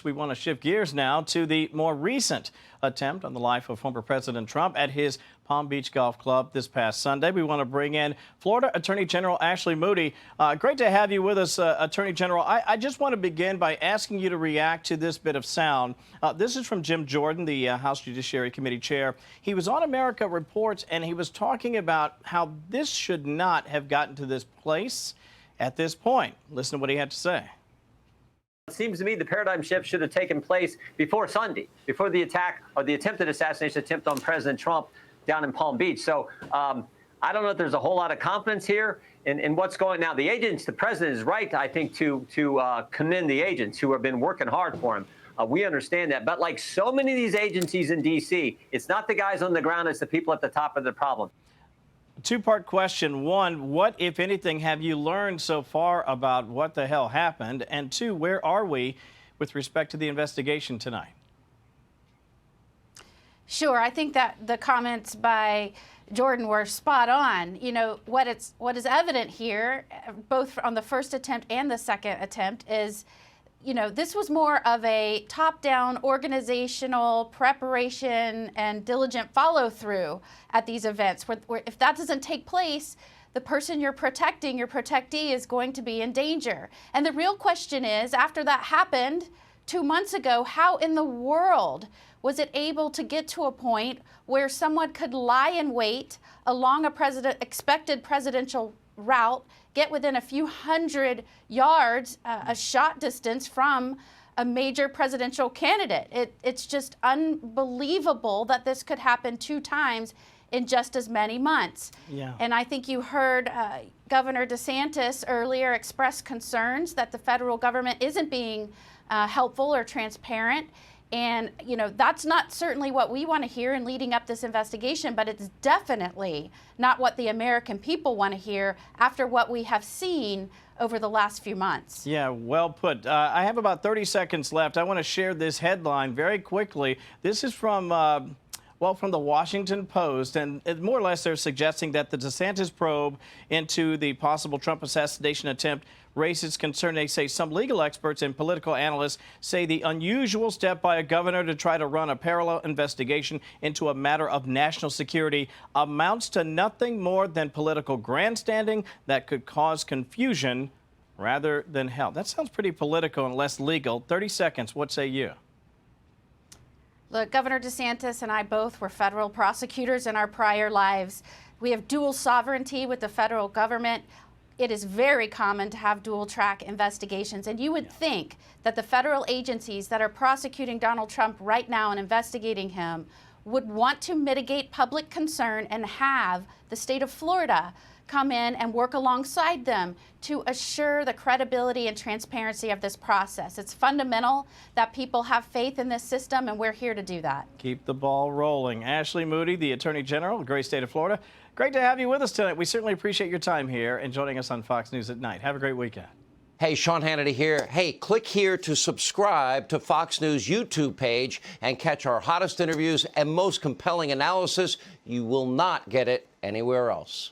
we want to shift gears now to the more recent attempt on the life of former President Trump at his Palm Beach Golf Club this past Sunday. We want to bring in Florida Attorney General Ashley Moody. Great to have you with us, Attorney General. I just want to begin by asking you to react to this bit of sound. This is from Jim Jordan, the House Judiciary Committee chair. He was on America Reports, and he was talking about how this should not have gotten to this place at this point. Listen to what he had to say. It seems to me the paradigm shift should have taken place before Sunday, before the attack or the attempted assassination attempt on President Trump down in Palm Beach. So I don't know if there's a whole lot of confidence here in what's going now. The agents, the president is right, I think, to commend the agents who have been working hard for him. We understand that. But like so many of these agencies in D.C., it's not the guys on the ground, it's the people at the top of the problem. Two-part question. One, what, if anything, have you learned so far about what the hell happened? And two, where are we with respect to the investigation tonight? Sure. I think that the comments by Jordan were spot on. You know, what is evident here, both on the first attempt and the second attempt, is, you know, this was more of a top-down organizational preparation and diligent follow-through at these events, where if that doesn't take place, the person you're protecting, your protectee, is going to be in danger. And the real question is, after that happened 2 months ago, how in the world was it able to get to a point where someone could lie in wait along a expected presidential route, get within a few hundred yards, a shot distance from a major presidential candidate? It's just unbelievable that this could happen 2 times in just as many months. Yeah. And I think you heard Governor DeSantis earlier express concerns that the federal government isn't being helpful or transparent. And, you know, that's not certainly what we want to hear in leading up this investigation, but it's definitely not what the American people want to hear after what we have seen over the last few months. Yeah, well put. I have about 30 seconds left. I want to share this headline very quickly. This is from from the Washington Post, and more or less they're suggesting that the DeSantis probe into the possible Trump assassination attempt raises concern. They say some legal experts and political analysts say the unusual step by a governor to try to run a parallel investigation into a matter of national security amounts to nothing more than political grandstanding that could cause confusion rather than help. That sounds pretty political and less legal. 30 seconds. What say you? Look, Governor DeSantis and I both were federal prosecutors in our prior lives. We have dual sovereignty with the federal government. It is very common to have dual-track investigations, and you would think that the federal agencies that are prosecuting Donald Trump right now and investigating him would want to mitigate public concern and have the state of Florida come in and work alongside them to assure the credibility and transparency of this process. It's fundamental that people have faith in this system, and we're here to do that. Keep the ball rolling. Ashley Moody, the Attorney General of the great state of Florida. Great to have you with us tonight. We certainly appreciate your time here and joining us on Fox News at Night. Have a great weekend. Hey, Sean Hannity here. Hey, click here to subscribe to Fox News YouTube page and catch our hottest interviews and most compelling analysis. You will not get it anywhere else.